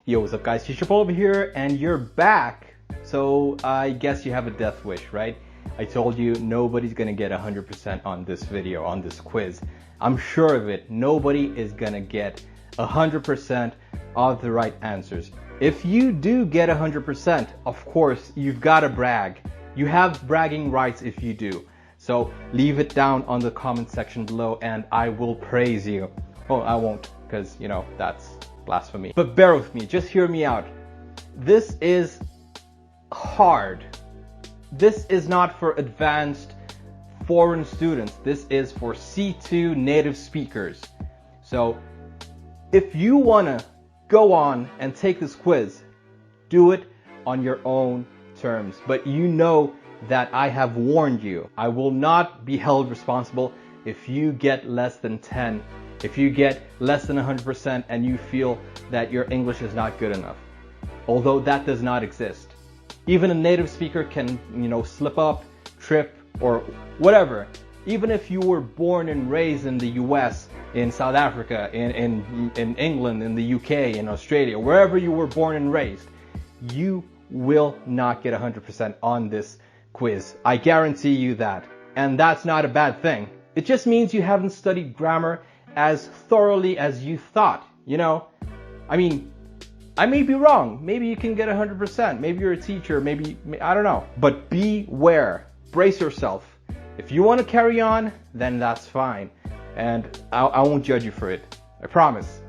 Yo, what's up guys, Teacher Paul over here, and you're back. So I guess you have a death wish, right? I told you nobody's gonna get 100% on this video, on this quiz. I'm sure of it. Nobody is gonna get 100% of the right answers. If you do get 100%, of course, you've gotta brag. You have bragging rights if you do. So leave it down on the comment section below and I will praise you. Well, I won't, because, you know, that's blasphemy. But bear with me, just hear me out. This is hard. This is not for advanced foreign students. This is for C2 native speakers. So if you wanna go on and take this quiz, do it on your own terms. But you know that I have warned you. I will not be held responsible if you get less than 10. If you get less than 100% and you feel that your English is not good enough. Although that does not exist. Even a native speaker can, you know, slip up, trip, or whatever. Even if you were born and raised in the US, in South Africa, in England, in the UK, in Australia, wherever you were born and raised, you will not get 100% on this quiz. I guarantee you that. And that's not a bad thing. It just means you haven't studied grammar as thoroughly as you thought, you know? I mean, I may be wrong. Maybe you can get 100%. Maybe you're a teacher. Maybe, I don't know. But beware. Brace yourself. If you want to carry on, then that's fine. And I won't judge you for it. I promise.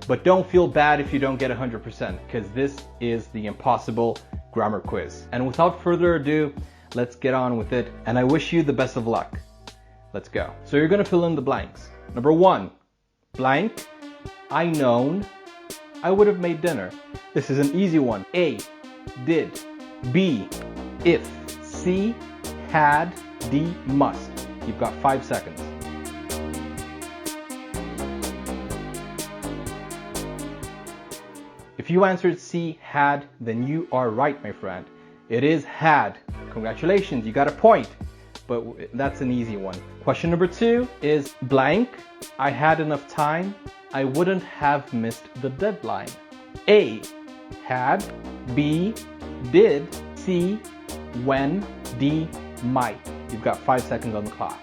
But don't feel bad if you don't get 100%, because this is the impossible grammar quiz. And without further ado, let's get on with it. And I wish you the best of luck. Let's go. So you're going to fill in the blanks. Number 1. Blank, I known, I would have made dinner. This is an easy one. A, did. B, if. C, had. D, must. You've got 5 seconds. If you answered C, had, then you are right, my friend. It is had. Congratulations, you got a point. But that's an easy one. Question number 2 is blank. I had enough time. I wouldn't have missed the deadline. A, had. B, did. C, when. D, might. You've got 5 seconds on the clock.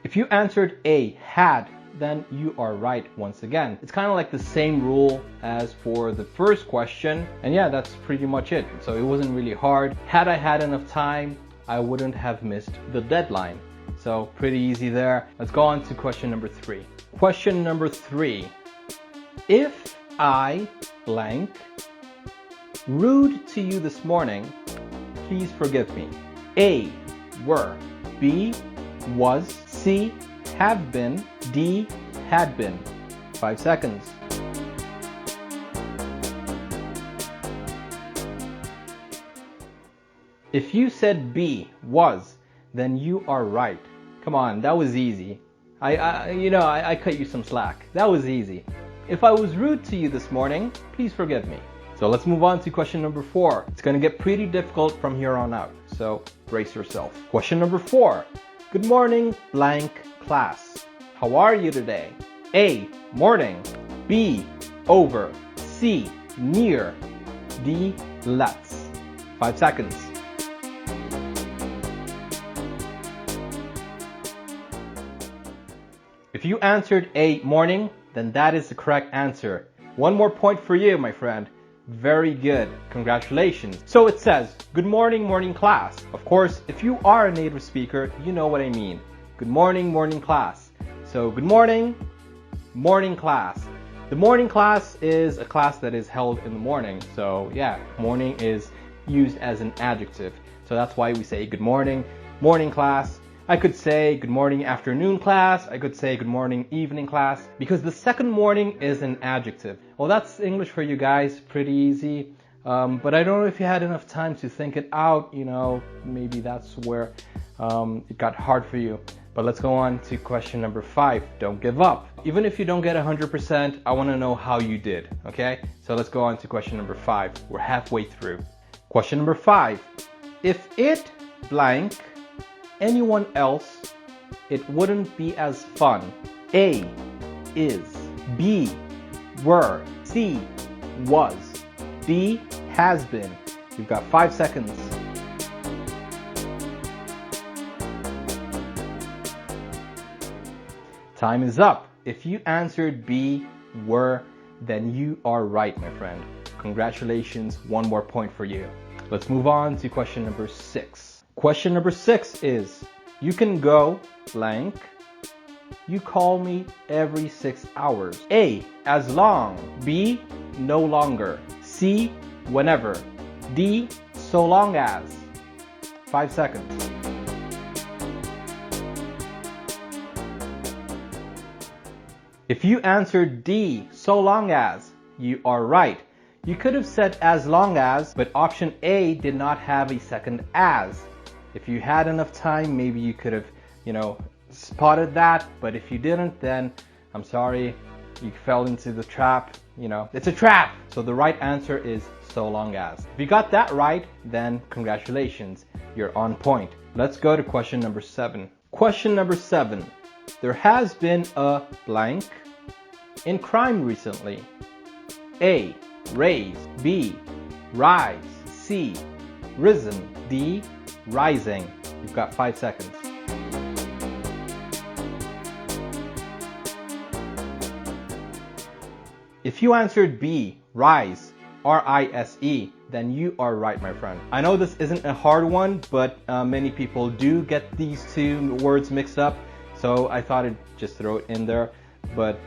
If you answered A, had, then you are right once again. It's kind of like the same rule as for the first question. And yeah, that's pretty much it. So it wasn't really hard. Had I had enough time, I wouldn't have missed the deadline. So pretty easy there. Let's go on to question number 3. Question number 3. If I blank rude to you this morning, please forgive me. A, were. B, was. C, have been. D, had been. 5 seconds. If you said B, was, then you are right. Come on, that was easy. I cut you some slack. That was easy. If I was rude to you this morning, please forgive me. So let's move on to question number 4. It's going to get pretty difficult from here on out, so brace yourself. Question number 4. Good morning, blank class. How are you today? A, morning. B, over. C, near. D, let's. 5 seconds. If you answered A, morning, then that is the correct answer. 1 more point for you, my friend. Very good. Congratulations. So it says, good morning, morning class. Of course, if you are a native speaker, you know what I mean. Good morning, morning class. So good morning, morning class. The morning class is a class that is held in the morning. So yeah, morning is used as an adjective. So that's why we say good morning, morning class. I could say good morning afternoon class. I could say good morning evening class, because the second morning is an adjective. Well, that's English for you guys, pretty easy. But I don't know if you had enough time to think it out, you know, maybe that's where it got hard for you. But let's go on to question number 5. Don't give up. Even if you don't get 100%, I want to know how you did, okay? So let's go on to question number 5. We're halfway through. Question number 5. If it blank anyone else, it wouldn't be as fun. A, is. B, were. C, was. D, has been. You've got 5 seconds. Time is up. If you answered B, were, then you are right, my friend. Congratulations, 1 more point for you. Let's move on to question number 6. Question number 6 is, you can go blank. You call me every 6 hours. A, as long. B, no longer. C, whenever. D, so long as. 5 seconds. If you answered D, so long as, you are right. You could have said as long as, but option A did not have a second as. If you had enough time, maybe you could have, spotted that, but if you didn't, then I'm sorry, you fell into the trap. It's a trap. So the right answer is so long as. If you got that right, then congratulations, you're on point. Let's go to question number 7. Question number 7. There has been a blank in crime recently. A, raise. B, rise. C, risen. D, rising. You've got 5 seconds. If you answered B, rise, R-I-S-E, then you are right, my friend. I know this isn't a hard one, but many people do get these two words mixed up, so I thought I'd just throw it in there. But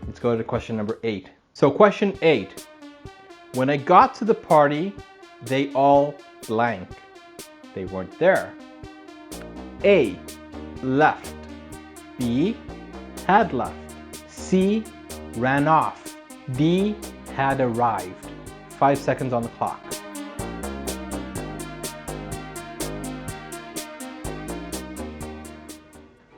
let's go to question number 8. So question 8. When I got to the party, they all blank. They weren't there. A, left. B, had left. C, ran off. D, had arrived. 5 seconds on the clock.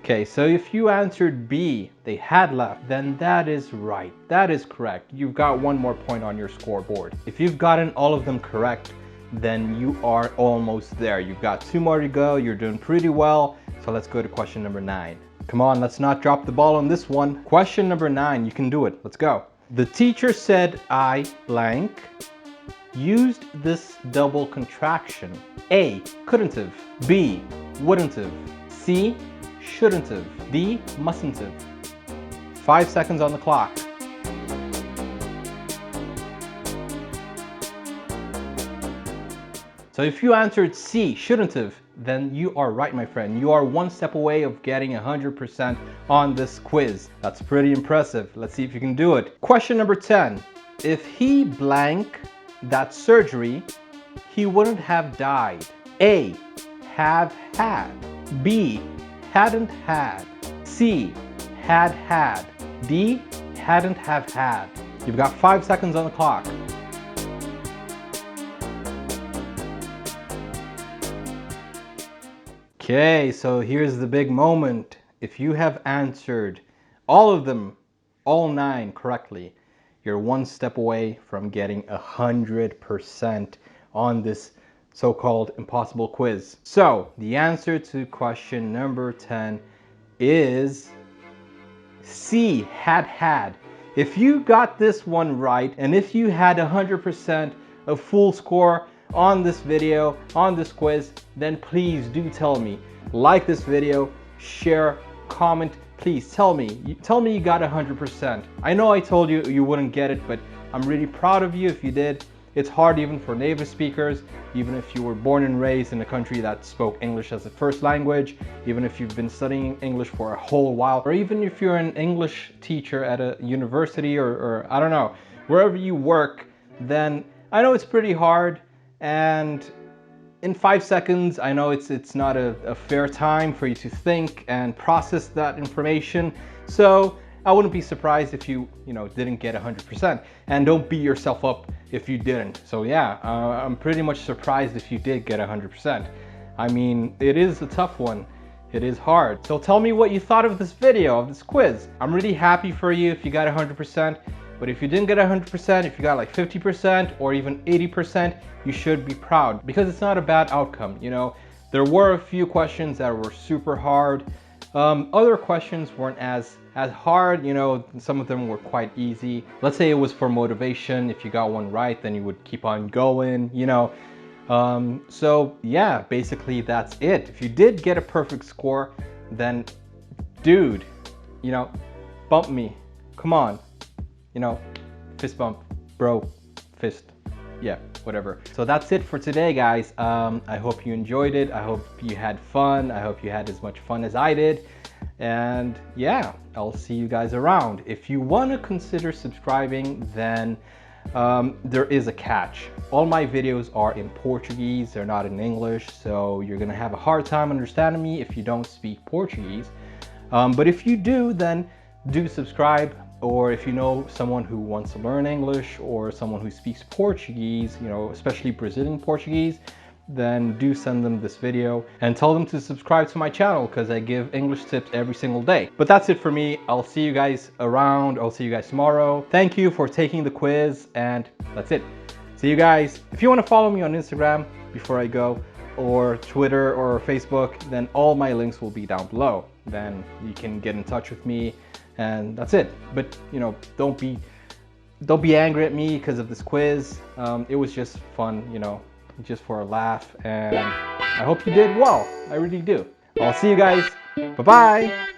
Okay, so if you answered B, they had left, then that is right. That is correct. You've got 1 more point on your scoreboard. If you've gotten all of them correct, then you are almost there. You've got 2 more to go. You're doing pretty well. So let's go to question number 9. Come on, let's not drop the ball on this one. Question number 9, you can do it. Let's go. The teacher said I blank used this double contraction. A, couldn't have. B, wouldn't have. C, shouldn't have. D, mustn't have. 5 seconds on the clock. So if you answered C, shouldn't have, then you are right, my friend. You are 1 step away of getting 100% on this quiz. That's pretty impressive. Let's see if you can do it. Question number 10. If he blank that surgery, he wouldn't have died. A, have had. B, hadn't had. C, had had. D, hadn't have had. You've got 5 seconds on the clock. Okay, so here's the big moment. If you have answered all of them, all 9 correctly, you're 1 step away from getting 100% on this so-called impossible quiz. So the answer to question number 10 is C, had had. If you got this one right, and if you had 100% of full score on this video, on this quiz, then please do tell me. Like this video, share, comment, please tell me you got 100%. I know I told you you wouldn't get it, but I'm really proud of you if you did. It's hard even for native speakers, even if you were born and raised in a country that spoke English as a first language, even if you've been studying English for a whole while, or even if you're an English teacher at a university or I don't know, wherever you work, then I know it's pretty hard. And in 5 seconds, I know it's not a fair time for you to think and process that information. So I wouldn't be surprised if you didn't get 100%. And don't beat yourself up if you didn't. So yeah, I'm pretty much surprised if you did get 100%. I mean, it is a tough one. It is hard. So tell me what you thought of this video, of this quiz. I'm really happy for you if you got 100%. But if you didn't get 100%, if you got like 50% or even 80%, you should be proud because it's not a bad outcome. There were a few questions that were super hard. Other questions weren't as as hard. You know, some of them were quite easy. Let's say it was for motivation. If you got one right, then you would keep on going, you know. So yeah, basically that's it. If you did get a perfect score, then dude, you know, bump me. Come on, you know, fist bump, bro, fist. Yeah, whatever. So that's it for today, guys. I hope you enjoyed it. I hope you had fun. I hope you had as much fun as I did. And yeah, I'll see you guys around. If you want to consider subscribing, then there is a catch. All my videos are in Portuguese. They're not in English. So you're going to have a hard time understanding me if you don't speak Portuguese. But if you do, then do subscribe. Or if you know someone who wants to learn English or someone who speaks Portuguese, you know, especially Brazilian Portuguese, then do send them this video and tell them to subscribe to my channel because I give English tips every single day. But that's it for me. I'll see you guys around. I'll see you guys tomorrow. Thank you for taking the quiz, and that's it. See you guys. If you want to follow me on Instagram before I go, or Twitter or Facebook, then all my links will be down below. Then you can get in touch with me, and that's it. But you know, don't be angry at me because of this quiz. It was just fun, you know, just for a laugh, and I hope you did well. I really do. I'll see you guys. Bye bye.